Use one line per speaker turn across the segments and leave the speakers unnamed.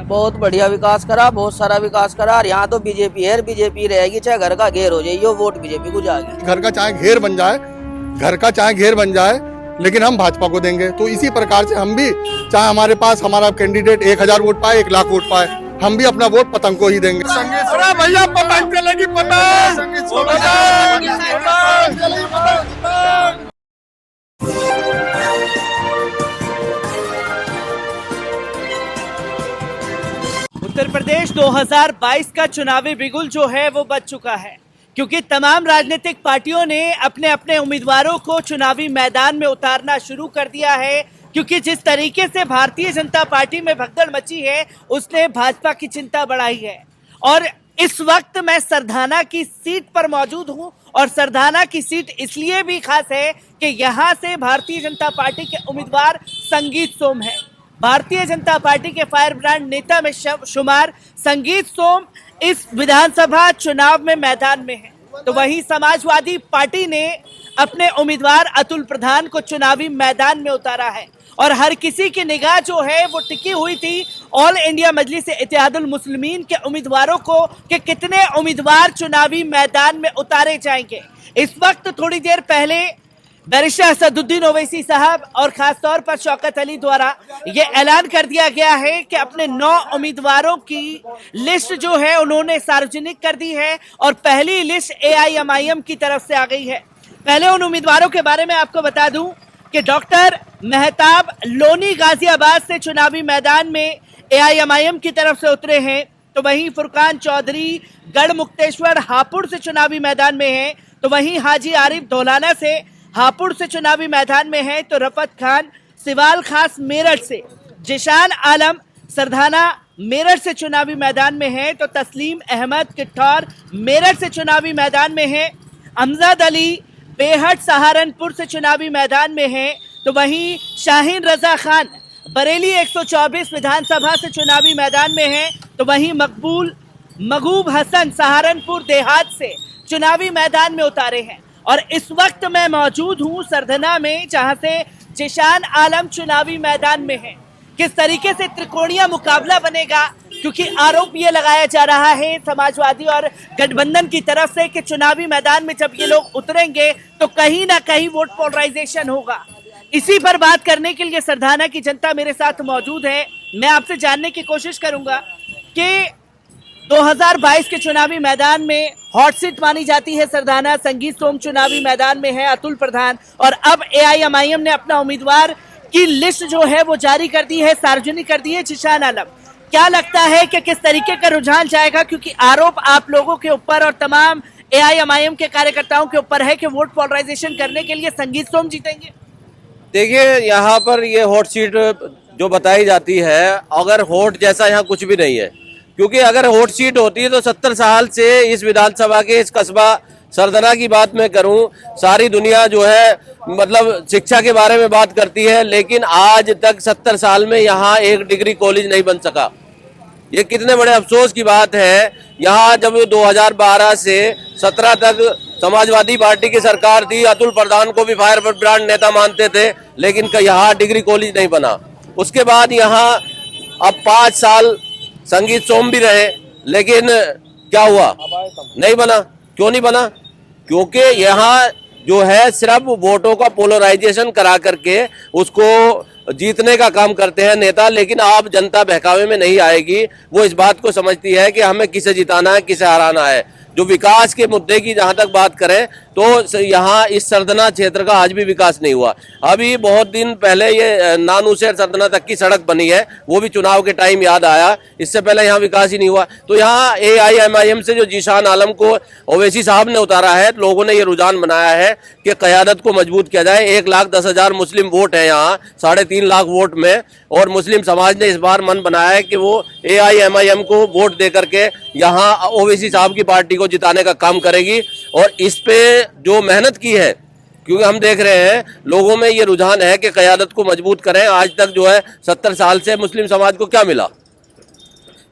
बहुत बढ़िया विकास करा, बहुत सारा विकास करा। और यहाँ तो बीजेपी है, बीजेपी रहेगी, चाहे घर का घेर हो जाए, वोट बीजेपी को जाएगी।
घर का चाहे घेर बन जाए, लेकिन हम भाजपा को देंगे। तो इसी प्रकार से हम भी, चाहे हमारे पास हमारा कैंडिडेट 1000 वोट पाए, 1 लाख वोट पाए, हम भी अपना वोट पतंग को ही देंगे।
अरे भैया पतंग चलेगी,
उत्तर प्रदेश 2022 का चुनावी बिगुल जो है वो बज चुका है, क्योंकि तमाम राजनीतिक पार्टियों ने अपने अपने उम्मीदवारों को चुनावी मैदान में उतारना शुरू कर दिया है। क्योंकि जिस तरीके से भारतीय जनता पार्टी में भगदड़ मची है, उसने भाजपा की चिंता बढ़ाई है। और इस वक्त मैं सरधाना की सीट पर मौजूद हूं, और सरधाना की सीट इसलिए भी खास है कि यहां से भारतीय जनता पार्टी के उम्मीदवार संगीत सोम है। भारतीय जनता पार्टी के फायर ब्रांड नेता में शुमार संगीत सोम इस विधानसभा चुनाव में मैदान में है। तो वहीं समाजवादी पार्टी ने अपने उम्मीदवार अतुल प्रधान को चुनावी मैदान में उतारा है, और हर किसी की निगाह जो है वो टिकी हुई थी ऑल इंडिया मजलिस इत्तेहादुल मुस्लिमीन के उम्मीदवारों को कि कितने उम्मीदवार चुनावी मैदान में उतारे जाएंगे। इस वक्त थोड़ी देर पहले बैरिस्टर असदुद्दीन ओवैसी साहब और खास तौर पर शौकत अली द्वारा ये ऐलान कर दिया गया है कि अपने 9 उम्मीदवारों की लिस्ट जो है उन्होंने सार्वजनिक कर दी है, और पहली लिस्ट AIMIM की तरफ से आ गई है। पहले उन उम्मीदवारों के बारे में आपको बता दूं कि डॉक्टर मेहताब लोनी गाजियाबाद से चुनावी मैदान में AIMIM की तरफ से उतरे हैं। तो वहीं फुरकान चौधरी गढ़मुक्तेश्वर हापुड़ से चुनावी मैदान में है। तो वहीं हाजी आरिफ धौलाना से हापुड़ से चुनावी मैदान में है। तो रफत खान सिवाल खास मेरठ से, जिशान आलम सरधाना मेरठ से चुनावी मैदान में है। तो तस्लीम अहमद किट्ठौर मेरठ से चुनावी मैदान में है। अमजद अली बेहट सहारनपुर से चुनावी मैदान में है। तो वहीं शाहीन रजा खान बरेली 124 विधानसभा से चुनावी मैदान में है। तो वहीं मगूब हसन सहारनपुर देहात से चुनावी मैदान में उतारे हैं। और इस वक्त मैं मौजूद हूं सरधना में, जहां से जिशान आलम चुनावी मैदान में है। किस तरीके से त्रिकोणीय मुकाबला बनेगा, क्योंकि आरोप ये लगाया जा रहा है समाजवादी और गठबंधन की तरफ से कि चुनावी मैदान में जब ये लोग उतरेंगे तो कहीं ना कहीं वोट पोलराइजेशन होगा। इसी पर बात करने के लिए सरधाना की जनता मेरे साथ मौजूद है। मैं आपसे जानने की कोशिश करूंगा कि 2022 के चुनावी मैदान में हॉट सीट मानी जाती है सरधाना। संगीत सोम चुनावी मैदान में है, अतुल प्रधान, और अब AIMIM ने अपना उम्मीदवार की लिस्ट जो है वो जारी कर दी है, सार्वजनिक कर दी है, जिशान आलम। क्या लगता है कि किस तरीके का रुझान जाएगा, क्योंकि आरोप आप लोगों के ऊपर और तमाम AIMIM के कार्यकर्ताओं के ऊपर है कि वोट पोलराइजेशन करने के लिए संगीत सोम जीतेंगे?
देखिए, यहाँ पर ये हॉट सीट जो बताई जाती है, अगर हॉट जैसा यहाँ कुछ भी नहीं है। क्योंकि अगर हॉट सीट होती है तो 70 साल से इस विधानसभा के इस कस्बा सरधना की बात मैं करूं, सारी दुनिया जो है मतलब शिक्षा के बारे में बात करती है, लेकिन आज तक 70 साल में यहाँ एक डिग्री कॉलेज नहीं बन सका। ये कितने बड़े अफसोस की बात है। यहाँ जब 2012 से 17 तक समाजवादी पार्टी की सरकार थी, अतुल प्रधान को भी फायर ब्रांड नेता मानते थे, लेकिन यहाँ डिग्री कॉलेज नहीं बना। उसके बाद यहाँ अब 5 साल संगीत सोम भी रहे, लेकिन क्या हुआ, नहीं बना। क्यों नहीं बना? क्योंकि यहाँ जो है सिर्फ वोटों का पोलराइजेशन करा करके उसको जीतने का काम करते हैं नेता, लेकिन आप जनता बहकावे में नहीं आएगी। वो इस बात को समझती है कि हमें किसे जिताना है, किसे हराना है। जो विकास के मुद्दे की जहां तक बात करें तो यहाँ इस सरधना क्षेत्र का आज भी विकास नहीं हुआ। अभी बहुत दिन पहले ये नानू से सरधना तक की सड़क बनी है, वो भी चुनाव के टाइम याद आया, इससे पहले यहाँ विकास ही नहीं हुआ। तो यहाँ AIMIM से जो जिशान आलम को ओवैसी साहब ने उतारा है, लोगों ने ये रुझान बनाया है कि क़यादत को मजबूत किया जाए। 1,10,000 मुस्लिम वोट है यहाँ 3.5 लाख वोट में, और मुस्लिम समाज ने इस बार मन बनाया है कि वो AIMIM को वोट दे करके यहाँ ओवैसी साहब की पार्टी को जिताने का काम करेगी। और इस पे जो मेहनत की है, क्योंकि हम देख रहे हैं लोगों में ये रुझान है कि क़यादत को मजबूत करें। आज तक जो है 70 साल से मुस्लिम समाज को क्या मिला?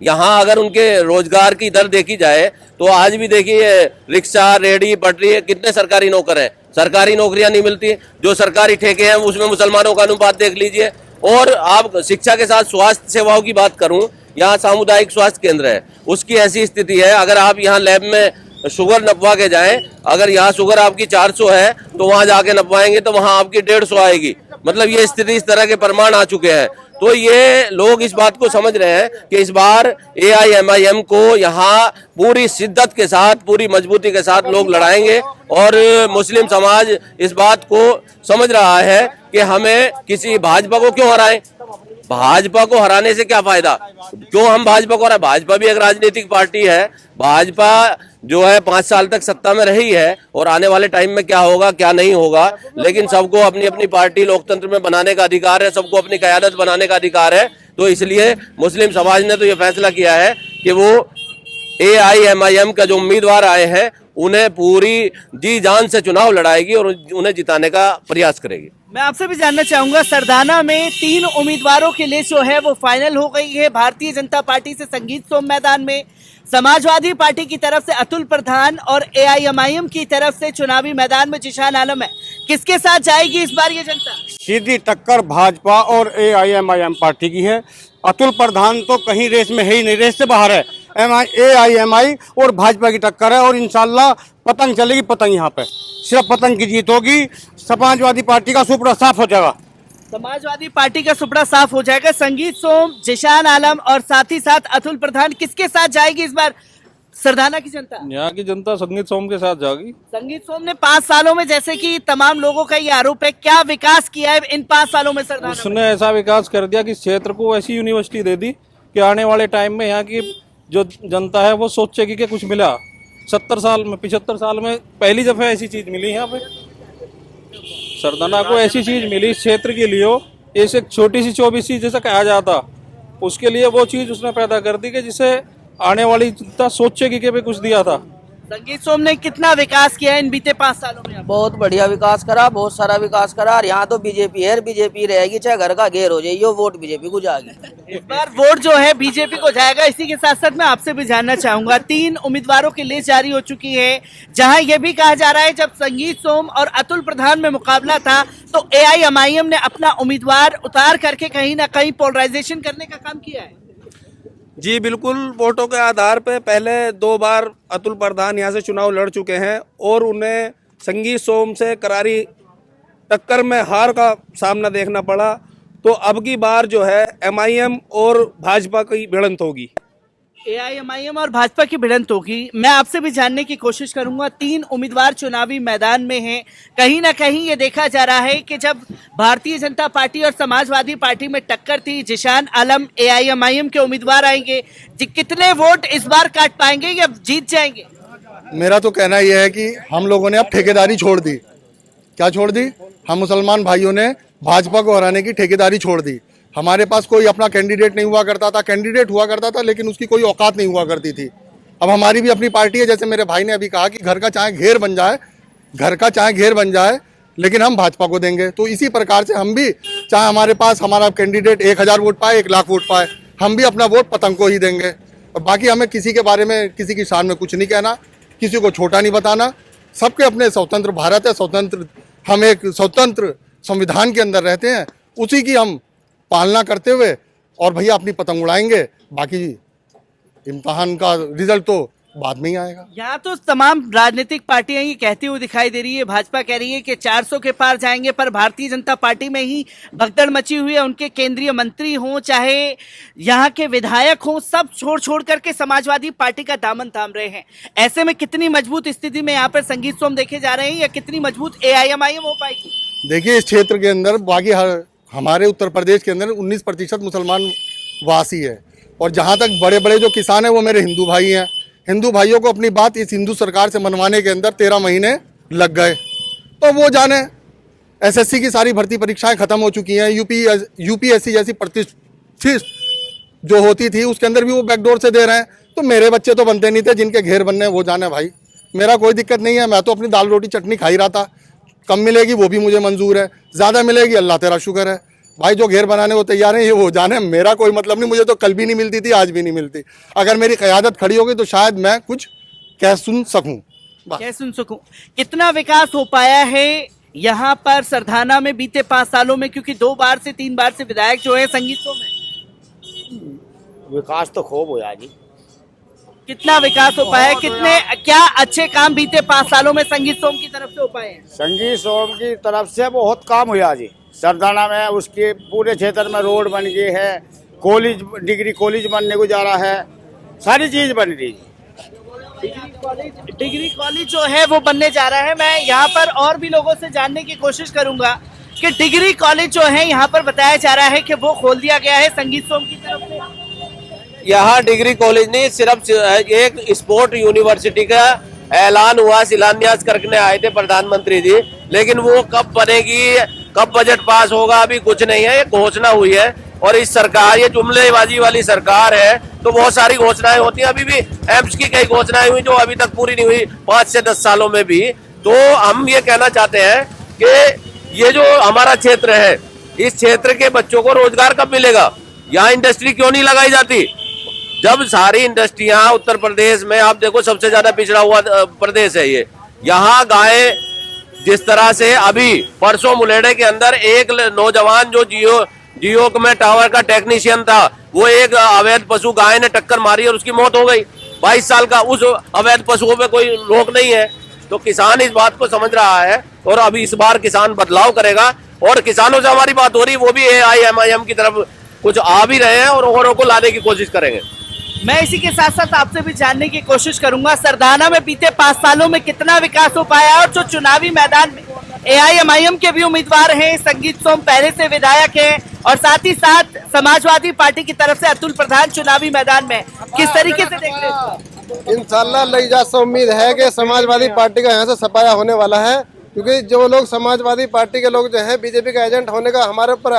यहाँ अगर उनके रोजगार की दर देखी जाए तो आज भी देखिए रिक्शा, रेहड़ी, पटरी, कितने सरकारी नौकर हैं, सरकारी नौकरियां नहीं मिलती। जो सरकारी ठेके हैं उसमें मुसलमानों का अनुपात देख लीजिए। और आप शिक्षा के साथ स्वास्थ्य सेवाओं की बात करूं यहाँ सामुदायिक स्वास्थ्य केंद्र है, उसकी ऐसी स्थिति है। अगर आप यहाँ लैब में शुगर नपवा के जाएं, अगर यहाँ शुगर आपकी 400 है तो वहाँ जाके नपवाएंगे तो वहाँ आपकी 150 आएगी। मतलब ये स्थिति, इस तरह के प्रमाण आ चुके हैं। तो ये लोग इस बात को समझ रहे हैं कि इस बार AIMIM को यहाँ पूरी शिद्दत के साथ, पूरी मजबूती के साथ लोग लड़ाएंगे और मुस्लिम समाज इस बात को समझ रहा है कि हमें किसी भाजपा को क्यों हराएं। भाजपा को हराने से क्या फायदा, क्यों हम भाजपा को हराएं। भाजपा भी एक राजनीतिक पार्टी है। भाजपा जो है 5 साल तक सत्ता में रही है और आने वाले टाइम में क्या होगा क्या नहीं होगा, लेकिन सबको अपनी अपनी पार्टी लोकतंत्र में बनाने का अधिकार है, सबको अपनी क़यादत बनाने का अधिकार है। तो इसलिए मुस्लिम समाज ने तो ये फैसला किया है कि वो AIMIM का जो उम्मीदवार आए हैं उन्हें पूरी जी जान से चुनाव लड़ाएगी और उन्हें जिताने का प्रयास करेगी।
मैं आपसे भी जानना चाहूंगा, सरदाना में 3 उम्मीदवारों की लिस्ट जो है वो फाइनल हो गई है। भारतीय जनता पार्टी से संगीत सोम मैदान में, समाजवादी पार्टी की तरफ से अतुल प्रधान और AIMIM की तरफ से चुनावी मैदान में जिशान आलम है। किसके साथ जाएगी इस बार ये जनता?
सीधी टक्कर भाजपा और AIMIM पार्टी की है। अतुल प्रधान तो कहीं रेस में है ही नहीं, रेस से बाहर है। AIMI और भाजपा की टक्कर है और इंशाल्लाह पतंग चलेगी, पतंग यहाँ पे सिर्फ पतंग की जीत होगी। समाजवादी पार्टी का सुपड़ा साफ हो जाएगा।
समाजवादी पार्टी का सुपड़ा साफ हो जाएगा। संगीत सोम, जिशान आलम और साथ ही साथ अतुल प्रधान, किसके साथ जाएगी इस बार सरदाना की जनता?
यहाँ की जनता संगीत सोम के साथ जाएगी।
संगीत सोम ने 5 सालों में, जैसे कि तमाम लोगों का ये आरोप है, क्या विकास किया है इन 5 सालों में सरदाना?
उसने ऐसा विकास कर दिया कि इस क्षेत्र को ऐसी यूनिवर्सिटी दे दी कि आने वाले टाइम में यहाँ की जो जनता है वो सोचेगी कि कुछ मिला। 75 साल में पहली दफा ऐसी चीज मिली यहाँ पे। सरदाना को ऐसी चीज मिली इस क्षेत्र के लिए, इस एक छोटी सी 24सी जैसा कहा जाता, उसके लिए वो चीज उसने पैदा कर दी कि जिसे आने वाली जनता सोचेगी कि भाई कुछ दिया था।
संगीत सोम ने कितना विकास किया है इन बीते 5 सालों में?
बहुत बढ़िया विकास करा, बहुत सारा विकास करा। और यहाँ तो बीजेपी है, बीजेपी रहेगी, चाहे घर का घेर हो जाइए, वोट बीजेपी को जाएगी।
इस बार वोट जो है बीजेपी को जाएगा। इसी के साथ साथ मैं आपसे भी जानना चाहूंगा, 3 उम्मीदवारों की लिस्ट जारी हो चुकी है, जहां ये भी कहा जा रहा है जब संगीत सोम और अतुल प्रधान में मुकाबला था तो AIMIM ने अपना उम्मीदवार उतार करके कहीं ना कहीं पोलराइजेशन करने का काम किया है।
जी बिल्कुल, वोटों के आधार पे पहले 2 बार अतुल प्रधान यहाँ से चुनाव लड़ चुके हैं और उन्हें संगीत सोम से करारी टक्कर में हार का सामना देखना पड़ा। तो अब की बार जो है MIM और भाजपा की भिड़ंत होगी।
AIMIM और भाजपा की भिड़ंत होगी। मैं आपसे भी जानने की कोशिश करूंगा, 3 उम्मीदवार चुनावी मैदान में हैं। कहीं ना कहीं ये देखा जा रहा है कि जब भारतीय जनता पार्टी और समाजवादी पार्टी में टक्कर थी, जिशान आलम AIMIM के उम्मीदवार आएंगे, कितने वोट इस बार काट पाएंगे या जीत जाएंगे?
मेरा तो कहना यह है कि हम लोगों ने अब ठेकेदारी छोड़ दी। क्या छोड़ दी? हम मुसलमान भाइयों ने भाजपा को हराने की ठेकेदारी छोड़ दी। हमारे पास कोई अपना कैंडिडेट नहीं हुआ करता था, कैंडिडेट हुआ करता था लेकिन उसकी कोई औकात नहीं हुआ करती थी। अब हमारी भी अपनी पार्टी है। जैसे मेरे भाई ने अभी कहा कि घर का चाहे घेर बन जाए, लेकिन हम भाजपा को देंगे। तो इसी प्रकार से हम भी, चाहे हमारे पास हमारा कैंडिडेट 1000 वोट पाए, 1 लाख वोट पाए, हम भी अपना वोट पतंग को ही देंगे। और बाकी हमें किसी के बारे में, किसी की शान में कुछ नहीं कहना, किसी को छोटा नहीं बताना। सबके अपने स्वतंत्र भारत है, हम एक स्वतंत्र संविधान के अंदर रहते हैं, उसी की हम पालना करते हुए और भैया अपनी पतंग उड़ाएंगे। बाकी इम्तिहान का रिजल्ट तो बाद में ही आएगा।
यहाँ तो तमाम राजनीतिक पार्टियां ये कहती हुई दिखाई दे रही है। भाजपा कह रही है कि 400 के पार जाएंगे, पर भारतीय जनता पार्टी में ही भगदड़ मची हुई है। उनके केंद्रीय मंत्री हों, चाहे यहाँ के विधायक हों, सब छोड़ करके समाजवादी पार्टी का दामन थाम रहे हैं। ऐसे में कितनी मजबूत स्थिति में यहाँ पर संगीत सोम देखे जा रहे हैं या कितनी मजबूत AIMIM हो पाएगी?
देखिए, इस क्षेत्र के अंदर बाकी हमारे उत्तर प्रदेश के अंदर 19% मुसलमान वासी है और जहाँ तक बड़े बड़े जो किसान हैं वो मेरे हिंदू भाई हैं। हिंदू भाइयों को अपनी बात इस हिंदू सरकार से मनवाने के अंदर 13 महीने लग गए। तो वो जाने, SSC की सारी भर्ती परीक्षाएं खत्म हो चुकी हैं। UPSC जैसी प्रतिष्ठित जो होती थी उसके अंदर भी वो बैकडोर से दे रहे हैं। तो मेरे बच्चे तो बनते नहीं थे, जिनके घेर बनने वो जाने भाई। मेरा कोई दिक्कत नहीं है, मैं तो अपनी दाल रोटी चटनी खा ही रहा था। कम मिलेगी वो भी मुझे मंजूर है, ज़्यादा मिलेगी अल्लाह तेरा शुक्र है। भाई जो घेर बनाने को तैयार है ये वो जाने, मेरा कोई मतलब नहीं। मुझे तो कल भी नहीं मिलती थी, आज भी नहीं मिलती। अगर मेरी क़यादत खड़ी होगी तो शायद मैं कुछ कह सुन सकूं।
कितना विकास हो पाया है यहाँ पर सरदाना में बीते 5 सालों में? क्योंकि 2 बार से 3 बार से विधायक जो है संगीत सोम है।
विकास तो खूब हुआ जी।
कितना विकास हो पाया है? कितने क्या अच्छे काम बीते 5 सालों में संगीत सोम की तरफ से हो पाए हैं?
संगीत सोम की तरफ से बहुत काम हुआ जी। सरदाना में उसके पूरे क्षेत्र में रोड बन गई है, कॉलेज डिग्री कॉलेज बनने को जा रहा है, सारी चीज बन रही है।
डिग्री कॉलेज जो है वो बनने जा रहा है। मैं यहाँ पर और भी लोगों से जानने की कोशिश करूंगा कि डिग्री कॉलेज जो है यहाँ पर बताया जा रहा है कि वो खोल दिया गया है संगीत सोम की तरफ से।
यहाँ डिग्री कॉलेज नहीं, सिर्फ एक स्पोर्ट यूनिवर्सिटी का ऐलान हुआ, शिलान्यास करने आए थे प्रधानमंत्री जी, लेकिन वो कब बनेगी, कब बजट पास होगा, अभी कुछ नहीं है। ये घोषणा हुई है और इस सरकार, ये जुमलेबाजी वाली सरकार है, तो बहुत सारी घोषणाएं होती हैं। अभी भी एम्स की कई घोषणाएं हुई जो अभी तक पूरी नहीं हुई 5 से 10 सालों में भी। तो हम ये कहना चाहते हैं कि ये जो हमारा क्षेत्र है, इस क्षेत्र के बच्चों को रोजगार कब मिलेगा? यहाँ इंडस्ट्री क्यों नहीं लगाई जाती? जब सारी इंडस्ट्रियां उत्तर प्रदेश में, आप देखो सबसे ज्यादा पिछड़ा हुआ प्रदेश है ये। यहाँ गाय जिस तरह से अभी परसों मुलेड़े के अंदर एक नौजवान जो जियो में टावर का टेक्नीशियन था, वो एक अवैध पशु गाय ने टक्कर मारी और उसकी मौत हो गई। 22 साल का, उस अवैध पशुओं पे कोई रोक नहीं है। तो किसान इस बात को समझ रहा है और अभी इस बार किसान बदलाव करेगा। और किसानों से हमारी बात हो रही, वो भी AIMIM की तरफ कुछ आ भी रहे हैं और औरों को लाने की कोशिश करेंगे।
मैं इसी के साथ साथ आपसे भी जानने की कोशिश करूंगा, सरदाना में बीते 5 सालों में कितना विकास हो पाया और जो चुनावी मैदान में AIMIM के भी उम्मीदवार हैं, संगीत सोम पहले से विधायक हैं और साथ ही साथ समाजवादी पार्टी की तरफ से अतुल प्रधान चुनावी मैदान में, किस तरीके से देख रहे हैं?
इंशाल्लाह लईजा से उम्मीद है कि समाजवादी पार्टी का यहाँ से सफाया होने वाला है, क्योंकि जो लोग समाजवादी पार्टी के लोग जो हैं बीजेपी का एजेंट होने का हमारे ऊपर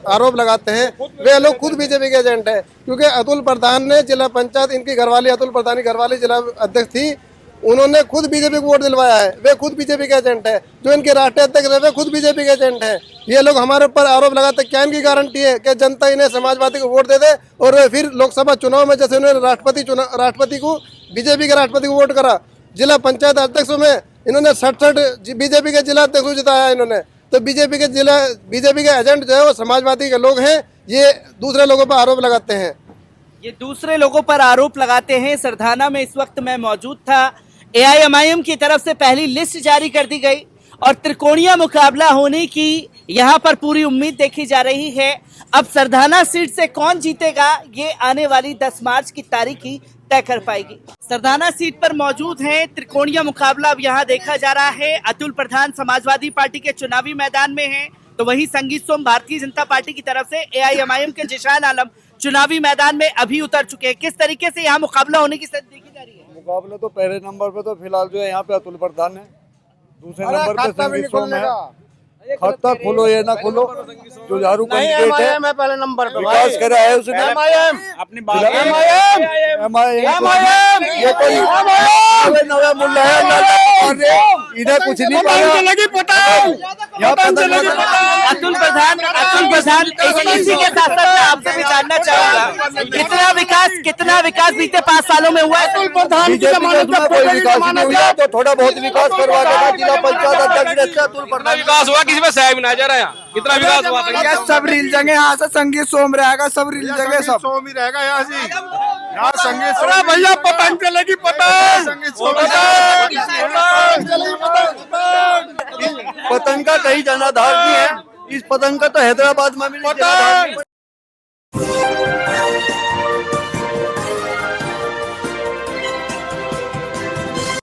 आरोप लगाते हैं, वे लोग खुद बीजेपी के एजेंट है। क्योंकि अतुल प्रधान ने जिला पंचायत, इनकी घरवाली अतुल प्रधान की घरवाली जिला अध्यक्ष थी, उन्होंने खुद बीजेपी को वोट दिलवाया है, वे खुद बीजेपी के एजेंट है। जो इनके राष्ट्रीय अध्यक्ष है वे खुद बीजेपी के एजेंट है। ये लोग हमारे ऊपर आरोप लगाते, क्या इनकी गारंटी है कि जनता इन्हें समाजवादी को वोट दे दे और वे फिर लोकसभा चुनाव में जैसे उन्होंने राष्ट्रपति को बीजेपी के राष्ट्रपति को वोट करा, जिला पंचायत अध्यक्षों में इन्होंने 67 बीजेपी के जिला अध्यक्षों जिताया इन्होंने। तो बीजेपी के एजेंट जो है वो समाजवादी के लोग हैं, ये दूसरे लोगों पर आरोप लगाते हैं।
ये दूसरे लोगों पर आरोप लगाते हैं। सरदाना में इस वक्त मैं मौजूद था। AIMIM की तरफ से पहली लिस्ट जारी कर दी गई और त्रिकोणीय मुकाबला होने की यहाँ पर पूरी उम्मीद देखी जा रही है। अब सरदाना सीट से कौन जीतेगा ये आने वाली 10 मार्च की तारीख ही तय कर पाएगी। सरदाना सीट पर मौजूद हैं, त्रिकोणीय मुकाबला अब यहाँ देखा जा रहा है। अतुल प्रधान समाजवादी पार्टी के चुनावी मैदान में हैं, तो वही संगीत सोम भारतीय जनता पार्टी की तरफ से AIMIM के जिशान आलम चुनावी मैदान में अभी उतर चुके हैं। किस तरीके से यहाँ मुकाबला होने की स्थिति देखी जा रही है?
मुकाबले तो पहले नंबर पे तो फिलहाल जो है यहाँ पे अतुल प्रधान है, दूसरे नंबर पे संगीत सोम है। खाता खोलो या ना खोलो, जो झाड़ू कैंडिडेट है मैं पहले नंबर पे विकास करा है उसने अपनी बात ये कोई नया मुल्ला है, इधर कुछ नहीं पता।
अतुल प्रधान इसी के साथ साथ मैं आपसे भी जानना चाहूंगा, कितना विकास बीते 5 सालों में हुआ है? अतुल प्रधान
की जमानत में कोई विकास नहीं हुआ, तो थोड़ा बहुत विकास करवा देगा जिला पंचायत अध्यक्ष अतुल प्रधान।
विकास हुआ, किसी में सह बनाया जा रहा है? कितना विकास हुआ?
सब रील जगह यहाँ से संगीत सोम रहेगा, सब रील जगह सब सोम ही रहेगा यहाँ से। यहाँ संगीत सोम भैया पतंग चलेगी, पतंग का कहीं जनाधार नहीं है, इस पतंग का तो हैदराबाद में भी